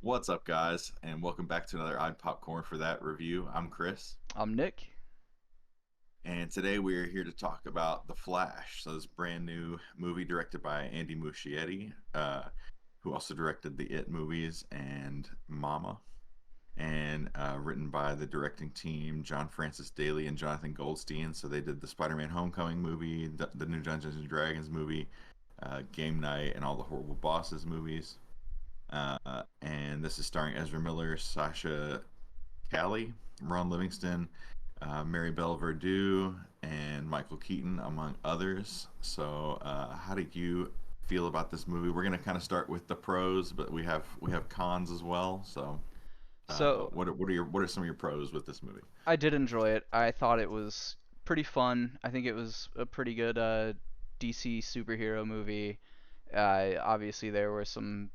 What's up, guys, and welcome back to another Odd Popcorn for That review. I'm Chris, I'm Nick. and today we are here to talk about The Flash. So, this brand new movie directed by Andy Muschietti, who also directed the It movies and Mama, and written by the directing team John Francis Daly and Jonathan Goldstein. So, they did the Spider-Man Homecoming movie, the new Dungeons and Dragons movie, Game Night, and all the Horrible Bosses movies. And this is starring Ezra Miller, Sasha Callie, Ron Livingston, Mary Belle Verdue, and Michael Keaton, among others. So, how do you feel about this movie? We're gonna kind of start with the pros, but we have cons as well. So, So what are some of your pros with this movie? I did enjoy it. I thought it was pretty fun. I think it was a pretty good DC superhero movie. Obviously, there were some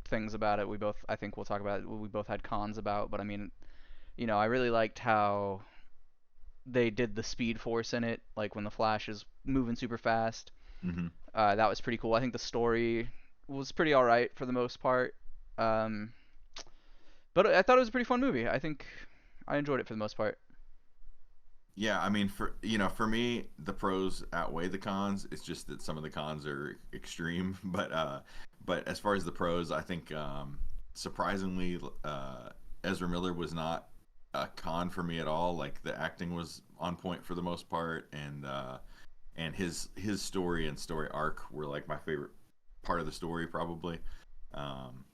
things about it I think we'll talk about. We both had cons about, but I mean, I really liked how they did the Speed Force in it, like when the Flash is moving super fast. Mm-hmm. That was pretty cool. I think the story was pretty all right for the most part. Um, but I thought it was a pretty fun movie. I think I enjoyed it for the most part. Yeah, I mean, for me, the pros outweigh the cons. It's just that some of the cons are extreme, but as far as the pros, I think surprisingly, Ezra Miller was not a con for me at all. Like the acting was on point for the most part, and his story and story arc were like my favorite part of the story probably. Um,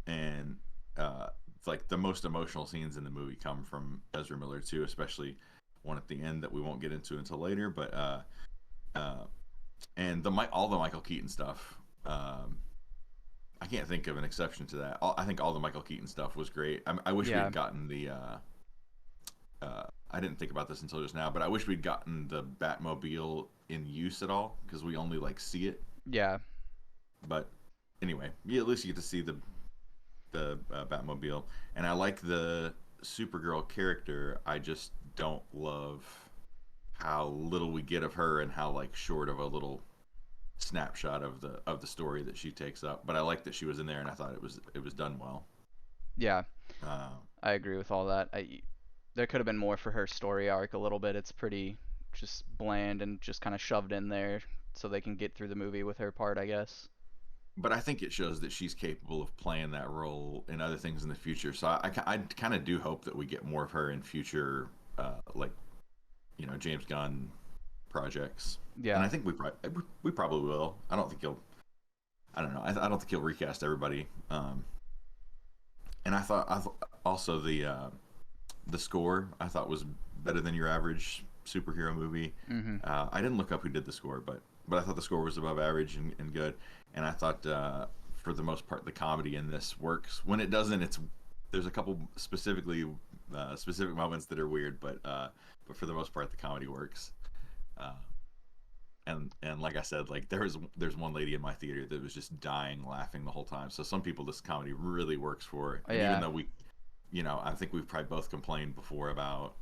and it's like the most emotional scenes in the movie come from Ezra Miller too, especially one at the end that we won't get into until later. But uh, and all the Michael Keaton stuff. I can't think of an exception to that. I think all the Michael Keaton stuff was great. I wish we Yeah, had gotten the. I didn't think about this until just now, but I wish we'd gotten the Batmobile in use at all because we only like see it. yeah, But anyway, yeah, at least you get to see the Batmobile, and I like the Supergirl character. I just don't love how little we get of her and how like short of a little snapshot of the story that she takes up. But I like that she was in there, and I thought it was done well. yeah. Uh, I agree with all that. There could have been more for her story arc a little bit. It's pretty just bland and just kind of shoved in there so they can get through the movie with her part, I guess. but I think it shows that she's capable of playing that role in other things in the future. So I kind of do hope that we get more of her in future, like James Gunn projects. And Yeah, I think we probably will. I don't think he'll. I don't know. I don't think he'll recast everybody. And also the score I thought was better than your average superhero movie. hmm, I didn't look up who did the score, but I thought the score was above average and good. And I thought for the most part the comedy in this works. When it doesn't, there's a couple specific moments that are weird, but for the most part the comedy works. Uh, and like I said, like there's one lady in my theater that was just dying laughing the whole time. So some people this comedy really works for. And even yeah, though I think we've probably both complained before about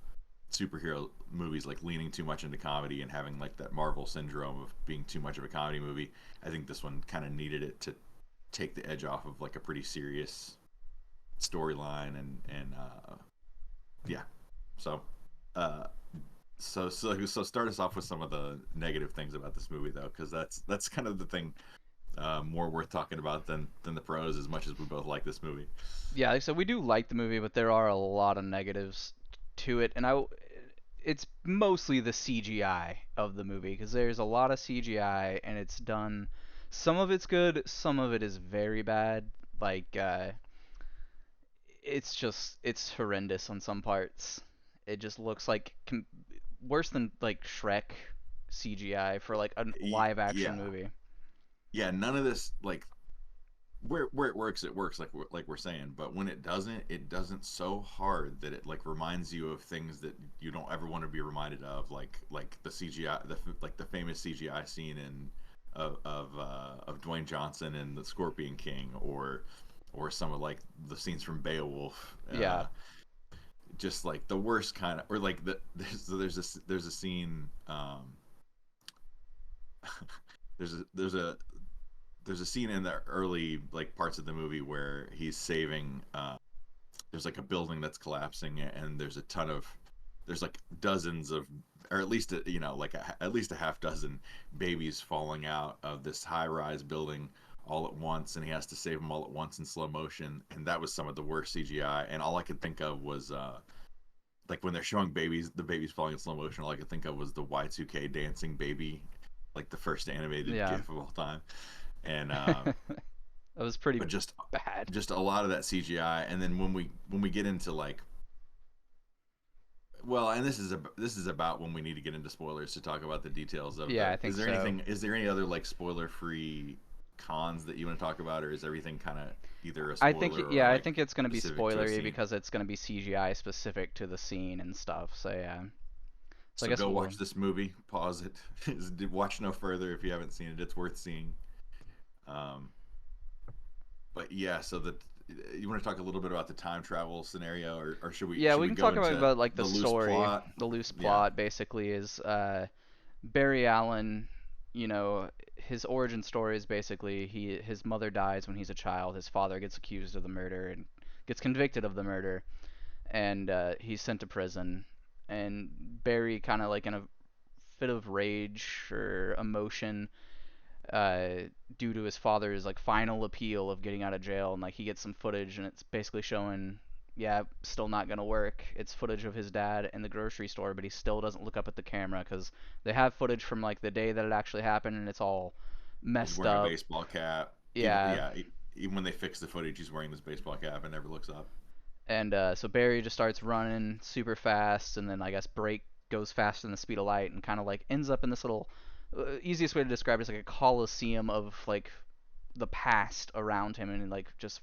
superhero movies like leaning too much into comedy and having like that Marvel syndrome of being too much of a comedy movie. I think this one kind of needed it to take the edge off of like a pretty serious storyline and yeah. So uh so start us off with some of the negative things about this movie though, because that's kind of the thing more worth talking about than the pros, as much as we both like this movie. yeah. So we do like the movie, but there are a lot of negatives to it, and it's mostly the CGI of the movie because there's a lot of CGI and it's done. Some of it's good, some of it is very bad. Like it's horrendous on some parts. It just looks like worse than like Shrek CGI for like a live action Yeah, movie. yeah. None of this like where it works like we're saying, but when it doesn't so hard that it like reminds you of things that you don't ever want to be reminded of, like the CGI, like the famous CGI scene in of Dwayne Johnson and the Scorpion King, or some of like the scenes from Beowulf. Yeah, Just like the worst kind of, or like there's a scene, there's a there's a scene in the early like parts of the movie where he's saving. There's like a building that's collapsing, and there's a ton of there's like dozens of, or at least you know, like at least a half dozen babies falling out of this high rise building all at once, and he has to save them all at once in slow motion. And that was some of the worst CGI. And all I could think of was like when they're showing the babies falling in slow motion. All I could think of was the Y2K dancing baby, like the first animated Yeah. GIF of all time. And That was pretty but bad. just a lot of that CGI. And then when we get into like, well, and this is about when we need to get into spoilers to talk about the details of Yeah, the. I think so. Is there any other like spoiler free cons that you want to talk about, or is everything kind of either a I think spoiler or yeah, I like think it's gonna be specific to a spoilery scene? because it's gonna be CGI specific to the scene and stuff. So yeah. So I So guess go we'll. watch this movie. Pause it. Watch no further if you haven't seen it. It's worth seeing. Um, but yeah, so that you want to talk a little bit about the time travel scenario, or Yeah, should we we can go talk into about like the the loose story. plot? The loose Yeah, plot basically is Barry Allen, you know, his origin story is basically his mother dies when he's a child. His father gets accused of the murder and gets convicted of the murder, and he's sent to prison. And Barry, kind of like in a fit of rage or emotion, uh, due to his father's like final appeal of getting out of jail, and like he gets some footage, and it's basically showing, yeah, still not gonna work. It's footage of his dad in the grocery store, but he still doesn't look up at the camera because they have footage from like the day that it actually happened, and it's all he's messed wearing a up. baseball cap. Even Yeah, even when they fix the footage, he's wearing this baseball cap and never looks up. and so Barry just starts running super fast, and then I guess Break goes faster than the speed of light, and kind of like ends up in this little. Easiest way to describe it is like a coliseum of like the past around him, and like just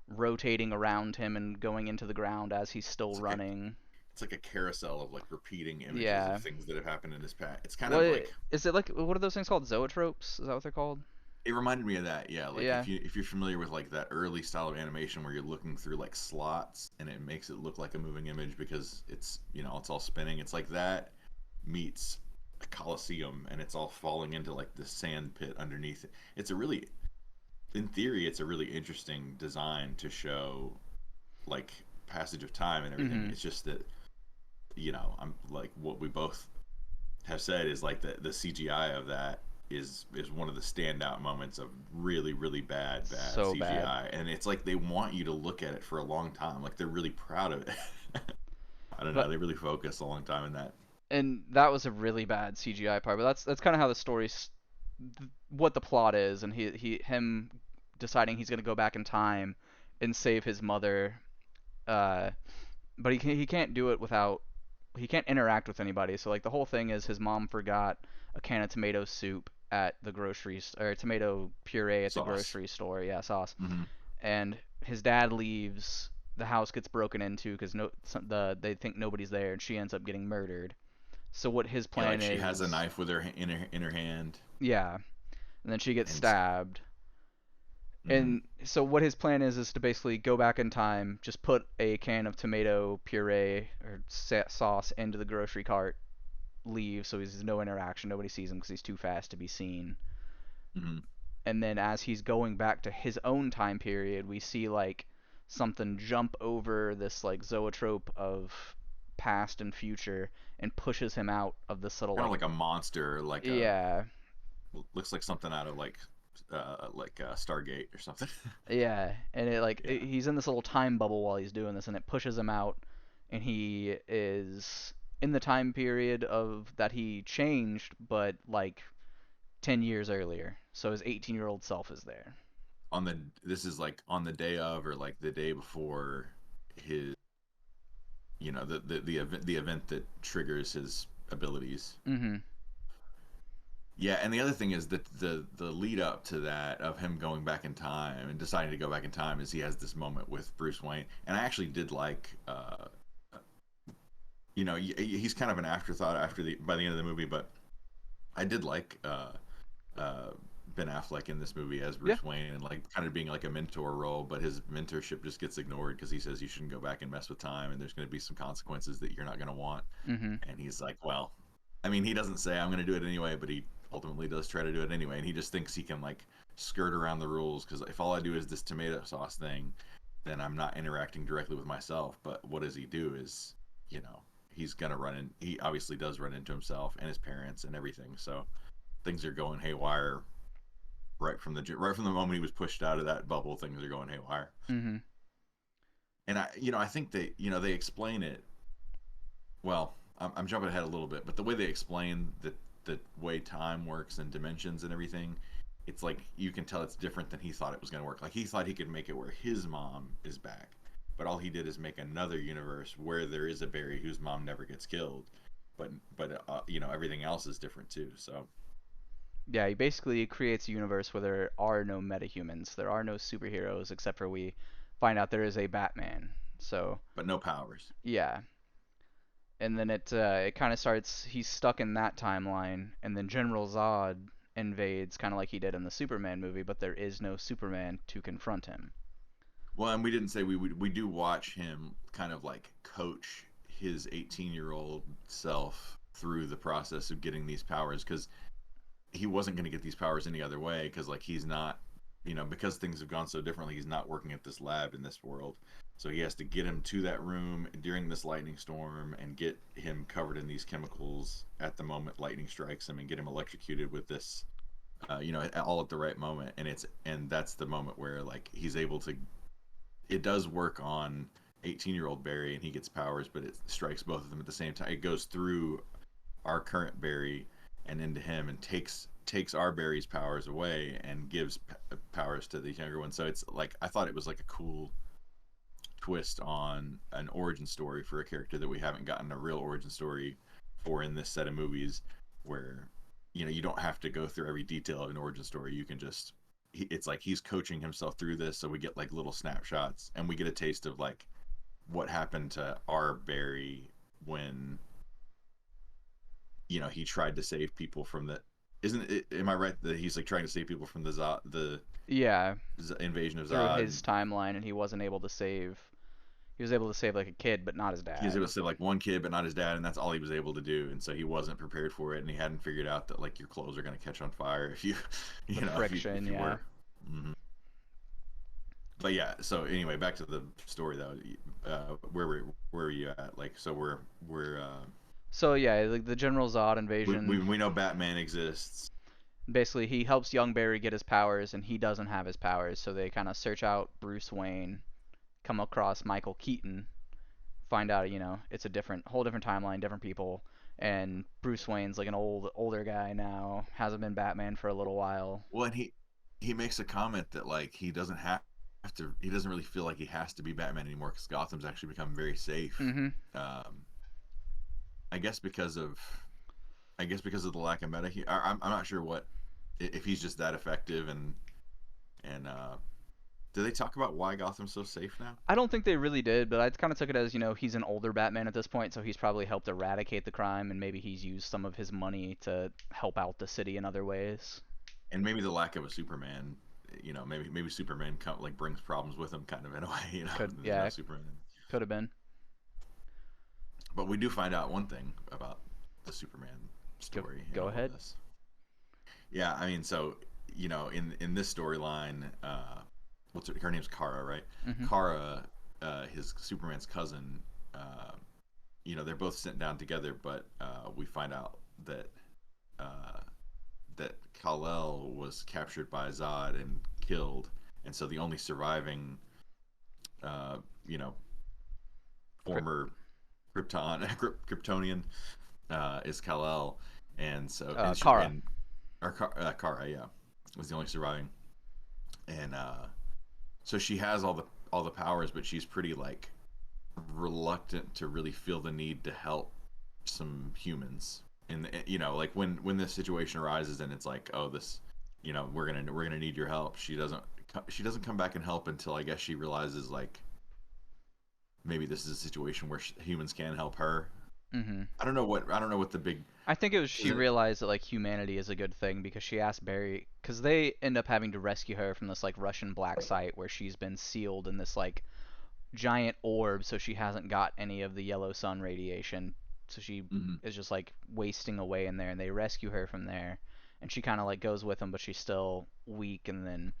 rotating around him and going into the ground as he's still It's like running. it's like a carousel of like repeating images of Yeah. things that have happened in his past. It's kind of What like is it like? What are those things called? Zoetropes? Is that what they're called? it reminded me of that. Yeah, like Yeah. if you're familiar with like that early style of animation where you're looking through like slots and it makes it look like a moving image because it's you know it's all spinning. It's like that meets a coliseum and it's all falling into like the sand pit underneath it. It's a really in theory it's a really interesting design to show like passage of time and everything. Mhm. It's just that you know I'm like what we both have said is like the CGI of that is one of the standout moments of really bad So bad. CGI, and it's like they want you to look at it for a long time. Like they're really proud of it. I don't know. But They really focus a long time in that. and that was a really bad CGI part. But that's kind of how the story's what the plot is, and him deciding he's gonna go back in time and save his mother. Uh, but he can't do it without he can't interact with anybody. So like the whole thing is his mom forgot a can of tomato soup at the or tomato puree at the Sauce. grocery store. Yeah, sauce. Hmm. And his dad leaves. The house gets broken into because they think nobody's there, and she ends up getting murdered. So what his Yeah, plan like she has a is, knife with in her hand, yeah, and then she gets and stabbed. mhm. And so what his plan is to basically go back in time, just put a can of tomato puree or sauce into the grocery cart, leave, so he's no interaction, nobody sees him because he's too fast to be seen. Mhm. And then as he's going back to his own time period, we see like something jump over this like zoetrope of past and future and pushes him out of this little Kind of like, like a monster, like a yeah, looks like something out of like Stargate or something. yeah, and it like Yeah. he's in this little time bubble while he's doing this, and it pushes him out, and he is in the time period of that he changed, but like 10 years earlier. So his 18-year-old self is there. On the this is like on the day of or like the day before his you know the event that triggers his abilities. Mhm. Yeah, and the other thing is that the lead up to that of him going back in time and deciding to go back in time is he has this moment with Bruce Wayne, and I actually did like you know he's kind of an afterthought after the by the end of the movie, but I did like uh, Ben Affleck in this movie as Yeah. Bruce Wayne and like kind of being like a mentor role, but his mentorship just gets ignored because he says you shouldn't go back and mess with time, and there's going to be some consequences that you're not going to want. Mhm. And he's like, well, I mean, he doesn't say I'm going to do it anyway, but ultimately does try to do it anyway, and he just thinks he can like skirt around the rules because if all I do is this tomato sauce thing, then I'm not interacting directly with myself. But what does he do is, you know, he's gonna run in. He obviously does run into himself and his parents and everything. So things are going haywire right from the moment he was pushed out of that bubble. Things are going haywire. Mhm. And I think they explain it well. I'm jumping ahead a little bit, but the way they explain the way time works and dimensions and everything, it's like you can tell it's different than he thought it was going to work. Like he thought he could make it where his mom is back, but all he did is make another universe where there is a Barry whose mom never gets killed, but everything else is different too. So, Yeah, he basically creates a universe where there are no metahumans. There are no superheroes except for we find out there is a Batman. So, but no powers. yeah. And then it kind of starts he's stuck in that timeline and then General Zod invades kind of like he did in the Superman movie, but there is no Superman to confront him. Well, and we didn't say we do watch him kind of like coach his 18-year-old self through the process of getting these powers because he wasn't going to get these powers any other way because like he's not, because things have gone so differently, he's not working at this lab in this world. So he has to get him to that room during this lightning storm and get him covered in these chemicals at the moment lightning strikes him and get him electrocuted with this, all at the right moment. And that's the moment where like he's able to. It does work on 18-year-old Barry and he gets powers, but it strikes both of them at the same time. It goes through our current Barry and into him and takes our Barry's powers away and gives powers to the younger one. So it's like I thought it was like a cool twist on an origin story for a character that we haven't gotten a real origin story for in this set of movies, where you don't have to go through every detail of an origin story. You can just it's like he's coaching himself through this, so we get like little snapshots and we get a taste of like what happened to our Barry when he tried to save people from the isn't it am I right that he's like trying to save people from the Yeah, invasion of through Zod? his timeline and he wasn't able to save he was able to save like a kid but not his He was dad. able to save like one kid but not his dad, and that's all he was able to do, and so he wasn't prepared for it, and he hadn't figured out that like your clothes are going to catch on fire if you The if friction, you yeah. were. Hmm. But yeah, so anyway, back to the story though. Where were you at? Like, so we're So yeah, like the General Zod invasion. we know Batman exists. Basically, he helps young Barry get his powers, and he doesn't have his powers. So they kind of search out Bruce Wayne, come across Michael Keaton, find out it's a whole different timeline, different people, and Bruce Wayne's like an older guy now, hasn't been Batman for a little while. Well, and he makes a comment that like he doesn't really feel like he has to be Batman anymore because Gotham's actually become very safe. Mhm. Um, I guess because of the lack of meta. I'm not sure what if he's just that effective and do they talk about why Gotham's so safe now? I don't think they really did, but I kind of took it as he's an older Batman at this point, so he's probably helped eradicate the crime, and maybe he's used some of his money to help out the city in other ways. And maybe the lack of a Superman. Maybe Superman like brings problems with him, kind of in a way. Could There's no yeah, Superman. could have been. But we do find out one thing about the Superman Go, story in go all of ahead. this. Yeah, I mean, so in this storyline, her name's Kara, right? Mhm. Kara, his Superman's cousin. Uh, they're both sent down together, but we find out uh, that Kal-El was captured by Zod and killed, and so the only surviving, uh, you know, former Kryptonian is Kal-El, and so Kara. and or Kara, yeah, was the only surviving, and so she has all the powers, but she's pretty like reluctant to really feel the need to help some humans. And like when this situation arises and it's like, oh, this, we're gonna need your help. She doesn't come back and help until I guess she realizes like maybe this is a situation where humans can help her. Mhm. I don't know what the big I think it was is she it. realized that like humanity is a good thing because she asked Barry because they end up having to rescue her from this like Russian black site where she's been sealed in this like giant orb so she hasn't got any of the yellow sun radiation so she Mhm. is just like wasting away in there and they rescue her from there and she kind of like goes with him, but she's still weak, and then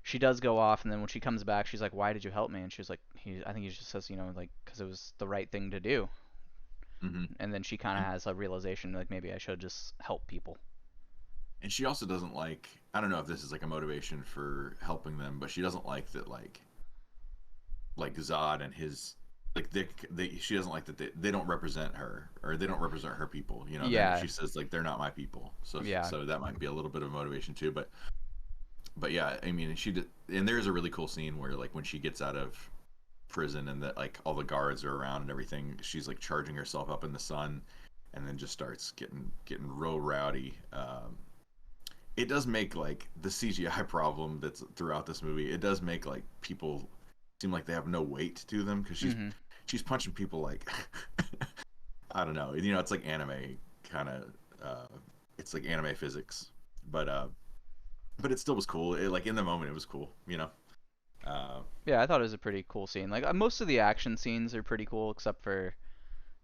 she does go off, and then when she comes back, she's like, "Why did you help me?" And she's like, I think he just says, like, because it was the right thing to do. Hmm. And then she kind of And has a realization, like maybe I should just help people. and she also doesn't like. I don't know if this is like a motivation for helping them, but she doesn't like that like Zod and his like she doesn't like that they don't represent her or they don't represent her people. Then Yeah, she says like they're not my people. So yeah. so that might be a little bit of motivation too. But yeah, I mean she did, and there's a really cool scene where like when she gets out of prison and that like all the guards are around and everything, she's like charging herself up in the sun, and then just starts getting real rowdy. It does make like the CGI problem that's throughout this movie. It does make like people seem like they have no weight to them because Mhm. she's punching people like I don't know. It's like anime kind of. It's like anime physics, but but it still was cool. Like in the moment, it was cool. Uh, Yeah, I thought it was a pretty cool scene. Like most of the action scenes are pretty cool, except for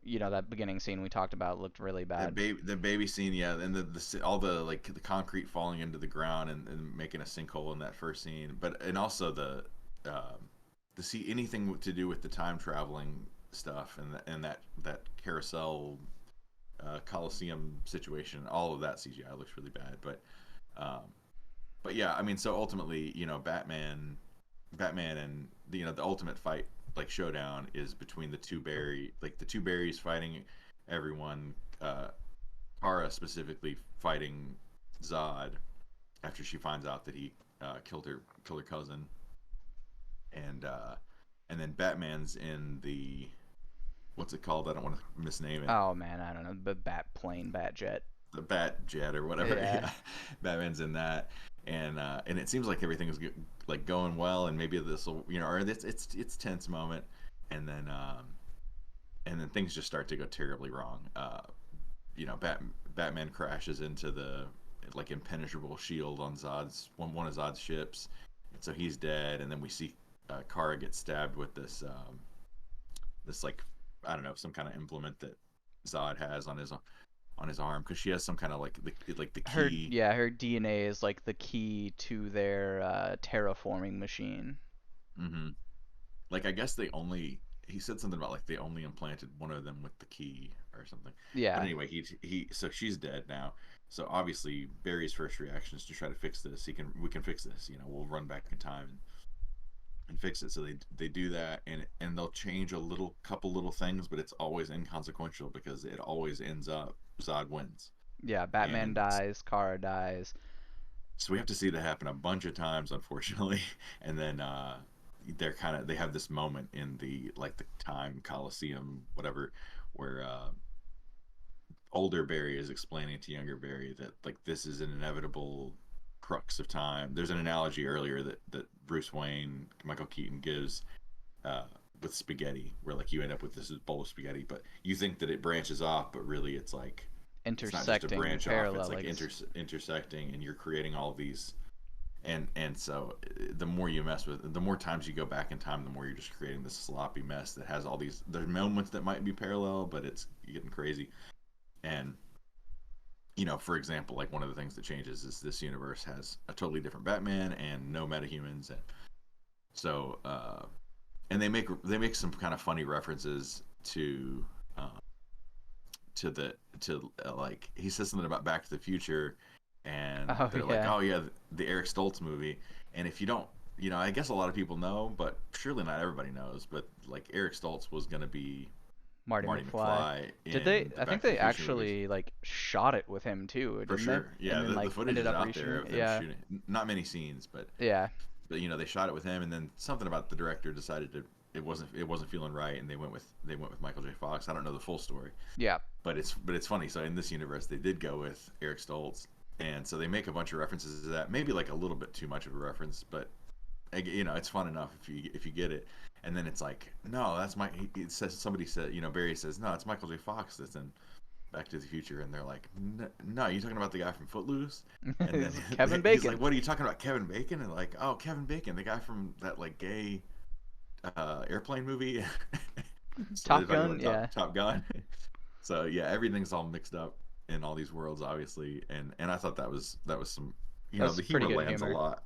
that beginning scene we talked about looked really bad. the baby scene, yeah, and all the like the concrete falling into the ground and making a sinkhole in that first scene, but and also the see anything to do with the time traveling stuff and that carousel Coliseum situation, all of that CGI looks really bad, um, but yeah, I mean, so ultimately, Batman and the ultimate fight like showdown is between the two Barrys fighting everyone. Kara specifically fighting Zod after she finds out that he killed her cousin, and then Batman's in the what's it called? I don't want to misname it. Oh man, I don't know, the bat jet. The Bat Jet or whatever. Yeah. Yeah, Batman's in that, and it seems like everything is like going well, and maybe this will or it's tense moment, and then things just start to go terribly wrong. Batman crashes into the like impenetrable shield on one of Zod's ships, and so he's dead. And then we see Kara get stabbed with this like I don't know, some kind of implement that Zod has on his arm because she has some kind of like the key. Her DNA is like the key to their terraforming machine. Hmm. Like I guess he said something about like they only implanted one of them with the key or something. But Yeah. anyway, he so she's dead now. So obviously Barry's first reaction is to try to fix this. We can fix this. We'll run back in time and fix it. So they do that, and they'll change a couple little things, but it's always inconsequential because it always ends up Zod wins. Yeah, Batman And dies, Kara dies. so we have to see that happen a bunch of times, unfortunately. And then they have this moment in the like the time Coliseum, whatever, where older Barry is explaining to younger Barry that like this is an inevitable crux of time. There's an analogy earlier that Bruce Wayne, Michael Keaton gives uh, with spaghetti, where like you end up with this bowl of spaghetti, but you think that it branches off, but really it's not just a Intersecting, branch off. It's like paralleling. intersecting, and you're creating all these. And so the more you mess with, the more times you go back in time, the more you're just creating this sloppy mess that has all these. There's moments that might be parallel, but it's getting crazy. And for example, like one of the things that changes is this universe has a totally different Batman and no metahumans, and so and they make some kind of funny references uh, to like he says something about Back to the Future, and Oh they're like, yeah, oh yeah, the Eric Stoltz movie. And if you don't, I guess a lot of people know, but surely not everybody knows. But like Eric Stoltz was gonna be Marty Marty McFly. McFly Did they? in the I think Back to the they Future movies. actually like shot it with him too, For didn't they? sure, And yeah. then The like footage ended is up out there reshooting of it. them Yeah, shooting. Not many scenes, yeah, but they shot it with him, and then something about the director decided to it wasn't feeling right, and they went with Michael J. Fox. I don't know the full story, yeah. but it's funny. So in this universe, they did go with Eric Stoltz, and so they make a bunch of references to that. Maybe like a little bit too much of a reference, but it's fun enough if you get it. And then it's like, no, that's my. It says somebody said, Barry says, no, it's Michael J. Fox that's in Back to the Future, and they're like, no, you're talking about the guy from Footloose. And then Kevin he's like, Bacon. what are you talking about, Kevin Bacon? And like, oh, Kevin Bacon, the guy from that like gay airplane movie. So they're Top talking Gun. about Yeah. Top Gun. So yeah, everything's all mixed up. in all these worlds, obviously, and I thought that was some, That's the pretty humor good lands a humor. lot,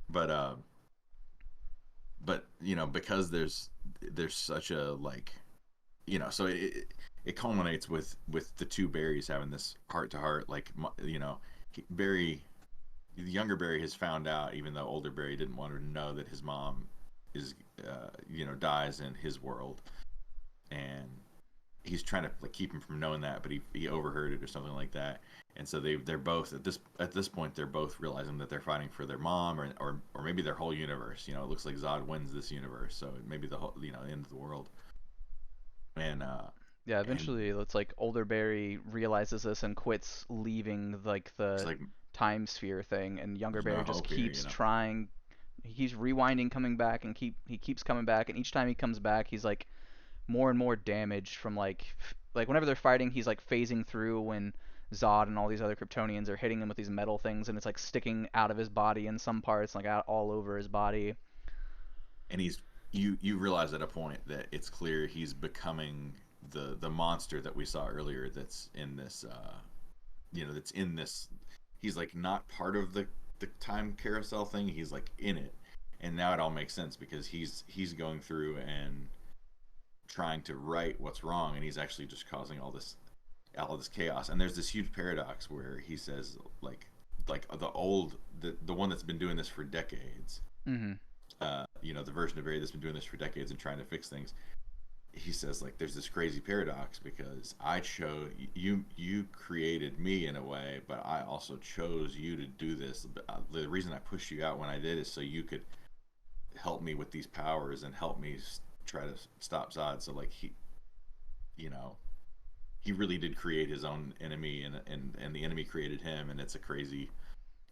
but because there's such a like, so it culminates with the two Barrys having this heart to heart, like, Barry, the younger Barry has found out, even though older Barry didn't want her to know, that his mom is dies in his world, and he's trying to like keep him from knowing that, but he overheard it or something like that. And so they're both at this point they're both realizing that they're fighting for their mom, or maybe their whole universe. It looks like Zod wins this universe, so maybe the whole, end of the world. And Yeah, and eventually it's like older Barry realizes this and quits leaving like it's the like time sphere thing, and younger there's no Barry just hope here, keeps trying. He's rewinding, coming back, and he keeps coming back, and each time he comes back, he's like more and more damaged from like whenever they're fighting, he's like phasing through when Zod and all these other Kryptonians are hitting him with these metal things, and it's like sticking out of his body in some parts, like out all over his body. and you realize at a point that it's clear he's becoming the monster that we saw earlier, that's in this that's in this. He's like not part of the time carousel thing, he's like in it. And now it all makes sense because he's going through and trying to right what's wrong, and he's actually just causing all this chaos. And there's this huge paradox where he says, like the one that's been doing this for decades, Mhm. the version of Barry that's been doing this for decades and trying to fix things. He says, like, there's this crazy paradox because I chose you created me in a way, but I also chose you to do this. The reason I pushed you out when I did is so you could help me with these powers and help me try to stop Zod. So like you know he really did create his own enemy, and the enemy created him, and it's a crazy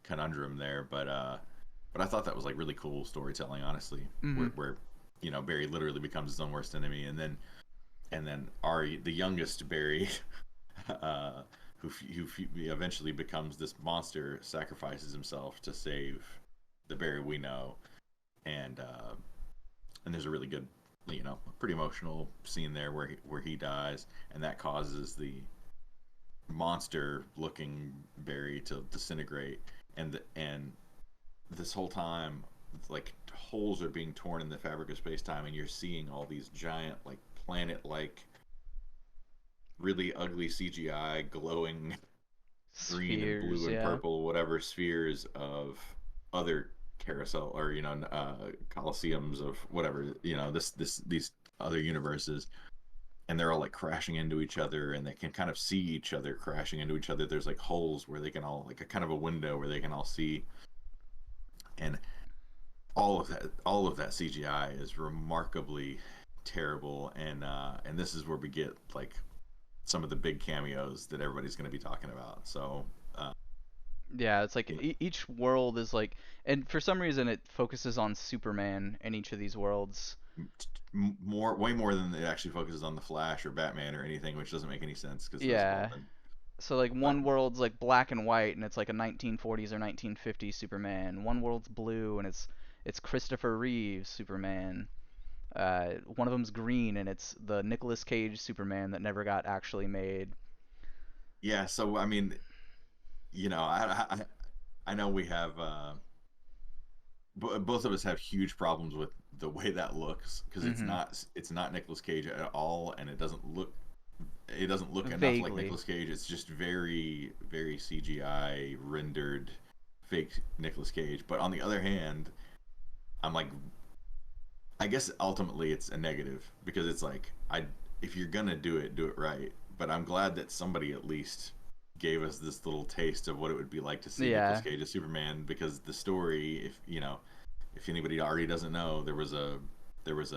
conundrum there. But I thought that was like really cool storytelling, honestly, Mhm. where Barry literally becomes his own worst enemy, and then Ari, the youngest Barry, uh, who eventually becomes this monster, sacrifices himself to save the Barry we know, and there's a really good, pretty emotional scene there where he dies, and that causes the monster-looking Barry to disintegrate, and this whole time, like, holes are being torn in the fabric of space-time, and you're seeing all these giant, like, planet-like, really ugly CGI glowing green and Spheres, blue and yeah. purple, whatever, spheres of other carousel, or coliseums of whatever, these other universes, and they're all like crashing into each other, and they can kind of see each other crashing into each other. There's like holes where they can all, like, a kind of a window where they can all see. And all of that CGI is remarkably terrible, and this is where we get like some of the big cameos that everybody's going to be talking about. So, uh, Yeah, it's like yeah, each world is like, and for some reason it focuses on Superman in each of these worlds. way more than it actually focuses on the Flash or Batman or anything, which doesn't make any sense because those have all Yeah. been. So like But one world's like black and white and it's like a 1940s or 1950s Superman. One world's blue and it's Christopher Reeve's Superman. One of them's green and it's the Nicolas Cage Superman that never got actually made. yeah, so I mean, I know we have, both of us have huge problems with the way that looks, because Mhm. it's not Nicolas Cage at all, and it doesn't look enough like Vaguely. Nicolas Cage. It's just very, very CGI rendered fake Nicolas Cage. But on the other hand, I'm like, I guess ultimately it's a negative, because it's like, if you're gonna do it right. But I'm glad that somebody at least gave us this little taste of what it would be like to see Nicolas Yeah. Cage as Superman, because the story, if anybody already doesn't know, there was a there was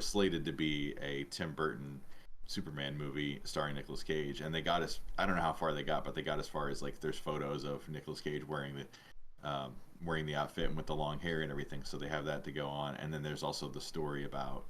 slated to be a Tim Burton Superman movie starring Nicolas Cage, and they got us. I don't know how far they got, but they got as far as, like, there's photos of Nicolas Cage wearing the outfit and with the long hair and everything. So they have that to go on, and then there's also the story about,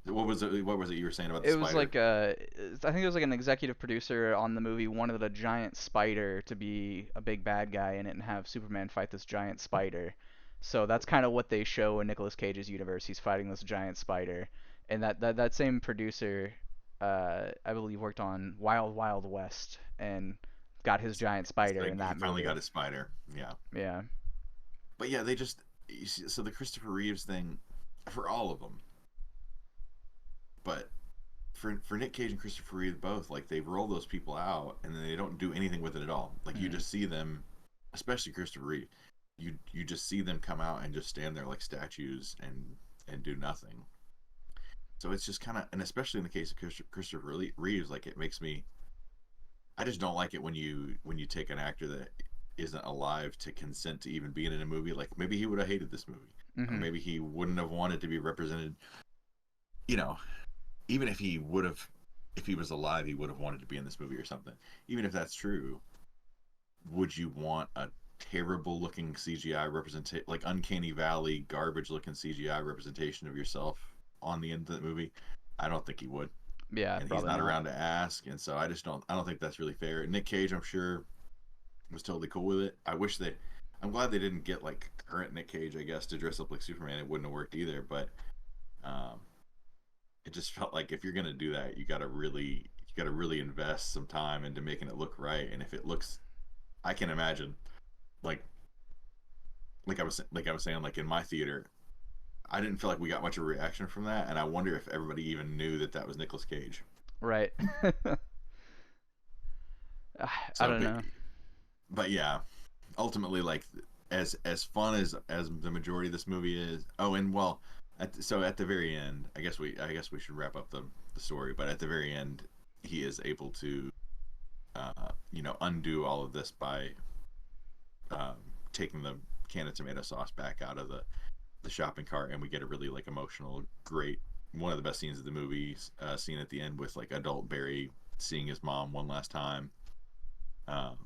what was it? What was it you were saying about the It was spider? like I think it was like an executive producer on the movie wanted a giant spider to be a big bad guy in it and have Superman fight this giant spider. So that's kind of what they show in Nicolas Cage's universe. He's fighting this giant spider, and that same producer. I believe worked on Wild Wild West and got his giant spider in He that finally got movie. his spider. Yeah, Yeah. but yeah, they just so the Christopher Reeves thing for all of them, but for Nick Cage and Christopher Reeve both, like they roll those people out and then they don't do anything with it at all. Like you Mhm. just see them, especially Christopher Reeve, you just see them come out and just stand there like statues and do nothing. So it's just kind of, and especially in the case of Christopher Reeves, like it makes me, I just don't like it when you take an actor that isn't alive to consent to even being in a movie. Like maybe he would have hated this movie, or Mhm. maybe he wouldn't have wanted to be represented. You know, even if he would have, if he was alive, he would have wanted to be in this movie or something. Even if that's true, would you want a terrible looking CGI representation, like Uncanny Valley garbage looking CGI representation of yourself on the end of the movie? I don't think he would, Yeah, and he's probably not not. around to ask, and so I don't think that's really fair. Nick Cage, I'm sure, was totally cool with it. I'm glad they didn't get like current Nick Cage, I guess, to dress up like Superman. It wouldn't have worked either, but um, it just felt like if you're gonna do that, you gotta really invest some time into making it look right. And if it looks, I can imagine like like I was saying, like in my theater, I didn't feel like we got much of a reaction from that, and I wonder if everybody even knew that that was Nicolas Cage. Right. I So, don't know. but yeah, ultimately, like as fun as the majority of this movie is. Oh, and well, so at the very end, I guess we should wrap up the story. But at the very end, he is able to undo all of this by um, taking the can of tomato sauce back out of the shopping cart, and we get a really like emotional, great, one of the best scenes of the movie scene at the end with like adult Barry seeing his mom one last time, um,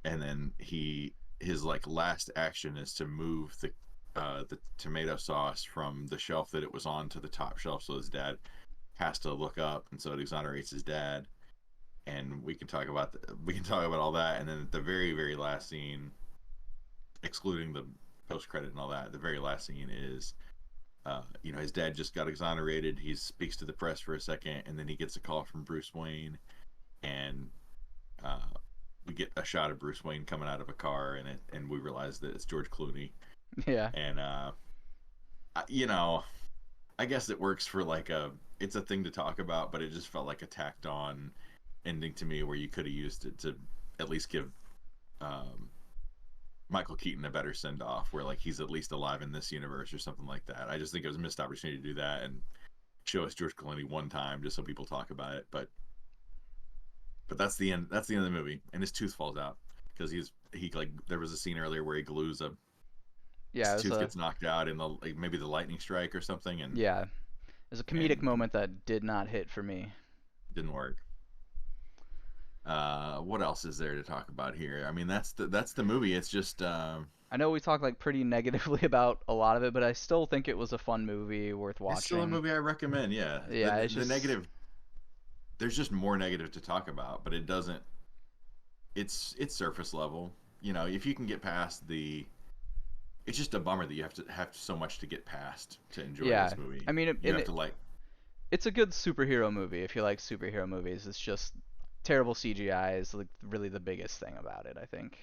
and then his like last action is to move the tomato sauce from the shelf that it was on to the top shelf, so his dad has to look up, and so it exonerates his dad. And we can talk about all that, and then at the very last scene, excluding the post credit and all that, the very last scene is his dad just got exonerated. He speaks to the press for a second, and then he gets a call from Bruce Wayne, and uh, we get a shot of Bruce Wayne coming out of a car, and we realize that it's George Clooney. Yeah. And you know, I guess it works for like it's a thing to talk about, but it just felt like a tacked on ending to me, where you could have used it to at least give um, Michael Keaton a better send off, where like he's at least alive in this universe or something like that. I just think it was a missed opportunity to do that and show us George Clooney one time just so people talk about it. But that's the end. That's the end of the movie, and his tooth falls out because he like there was a scene earlier where he glues a his Yeah, it was tooth a gets knocked out in the like, maybe the lightning strike or something, yeah, it was a comedic and moment that did not hit for me. didn't work. What else is there to talk about here? I mean, that's the movie. It's just I know we talked like pretty negatively about a lot of it, but I still think it was a fun movie worth it's still a watching. movie I recommend. Yeah, Yeah, it's the just negative, there's just more negative to talk about, but it doesn't. It's surface level. You know, if you can get past the, it's just a bummer that you have so much to get past to enjoy yeah. this movie. I mean, You have to like, it's a good superhero movie if you like superhero movies. It's just terrible CGI is like really the biggest thing about it, I think.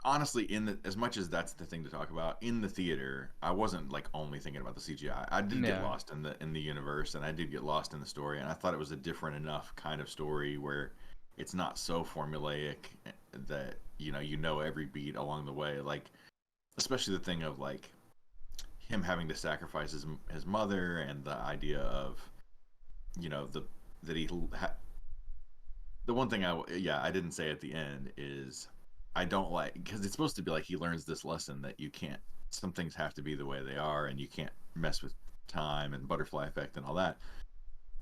honestly, in the as much as that's the thing to talk about in the theater, I wasn't like only thinking about the CGI. I did get Yeah. lost in the universe, and I did get lost in the story, and I thought it was a different enough kind of story where it's not so formulaic that you know every beat along the way. Like especially the thing of like him having to sacrifice his mother, and the idea of the that the one thing I didn't say at the end is I don't like, because it's supposed to be like he learns this lesson that you can't, some things have to be the way they are, and you can't mess with time and butterfly effect and all that.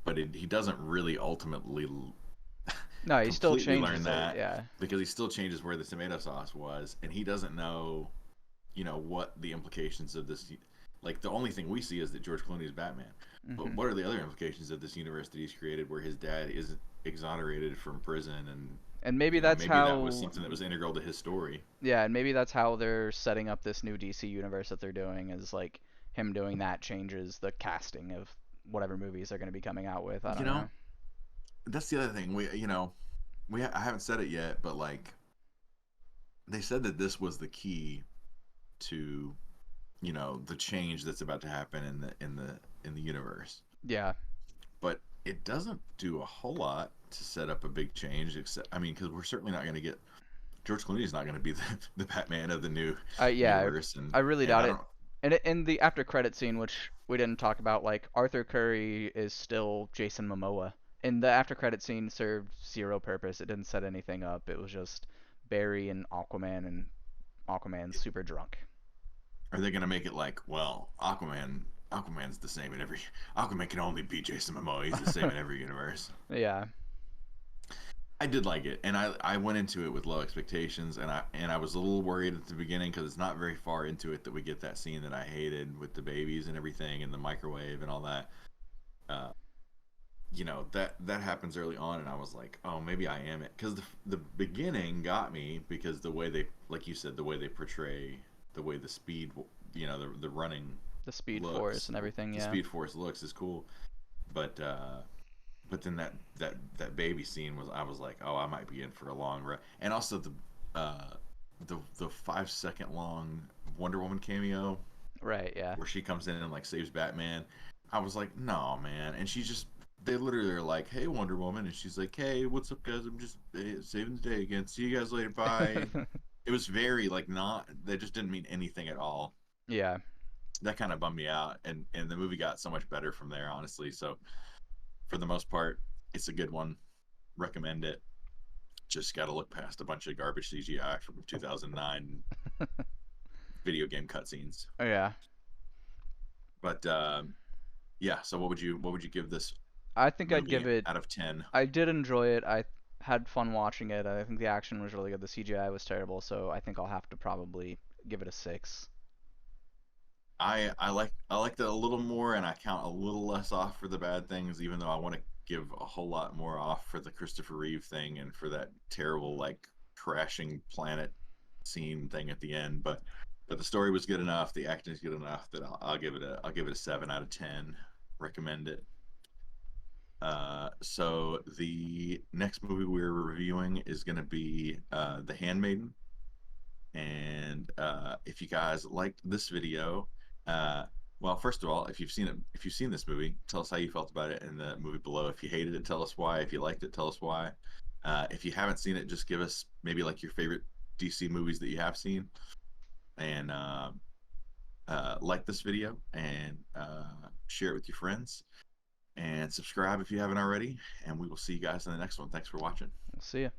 But he doesn't really ultimately No, he still completely learn changes it. that, Yeah. because he still changes where the tomato sauce was, and he doesn't know what the implications of this, like the only thing we see is that George Clooney is Batman, but Mhm. what are the other implications of this universe that he's created where his dad is exonerated from prison, and And maybe that's maybe that was how something that was integral to his story. yeah, and maybe that's how they're setting up this new DC universe that they're doing is like him doing that changes the casting of whatever movies they're going to be coming out with. I You don't know, know. that's the other thing. I haven't said it yet, but like they said that this was the key to the change that's about to happen in the universe. Yeah. But it doesn't do a whole lot to set up a big change. Except, I mean, because we're certainly not going to get George Clooney's not going to be the Batman of the new Yeah, universe, and I really and doubt I it. don't. And in the after credit scene, which we didn't talk about, like Arthur Curry is still Jason Momoa. And the after credit scene served zero purpose. It didn't set anything up. It was just Barry and Aquaman's super drunk. Are they going to make it like, well, Aquaman's the same in every. Aquaman can only be Jason Momoa. He's the same in every universe. Yeah. I did like it, and I went into it with low expectations, and I was a little worried at the beginning because it's not very far into it that we get that scene that I hated with the babies and everything and the microwave and all that. Uh, that happens early on, and I was like, oh, maybe I am it, because the beginning got me because the way they, like you said, the way they portray the way the speed, the running The Speed Force looks, and everything, the yeah. Speed Force looks is cool, but then that baby scene was, I was like, oh, I might be in for a long run. And also uh the 5 second long Wonder Woman cameo Right, yeah. where she comes in and like saves Batman. I was like, no, man. And she just, they literally are like, hey, Wonder Woman, and she's like, hey, what's up, guys? I'm just saving the day again. See you guys later. Bye. It was very like, not, they just didn't mean anything at all. Yeah. That kind of bummed me out, and the movie got so much better from there, honestly. So for the most part, it's a good one. Recommend it. Just got to look past a bunch of garbage CGI from 2009 video game cutscenes. Yeah. But yeah, so what would you give this I think I'd movie give it out of 10? I did enjoy it. I had fun watching it. I think the action was really good. The CGI was terrible, so I think I'll have to probably give it a 6. I liked it a little more, and I count a little less off for the bad things, even though I want to give a whole lot more off for the Christopher Reeve thing and for that terrible like crashing planet scene thing at the end. But the story was good enough, the acting is good enough that I'll give it a 7 out of 10. Recommend it. So the next movie we're reviewing is going to be The Handmaiden. And if you guys liked this video, uh, well, first of all, if you've seen this movie, tell us how you felt about it in the movie below. If you hated it, tell us why. If you liked it, tell us why. If you haven't seen it, just give us maybe like your favorite DC movies that you have seen, and like this video and share it with your friends, and subscribe if you haven't already. And we will see you guys in the next one. Thanks for watching. We'll see ya.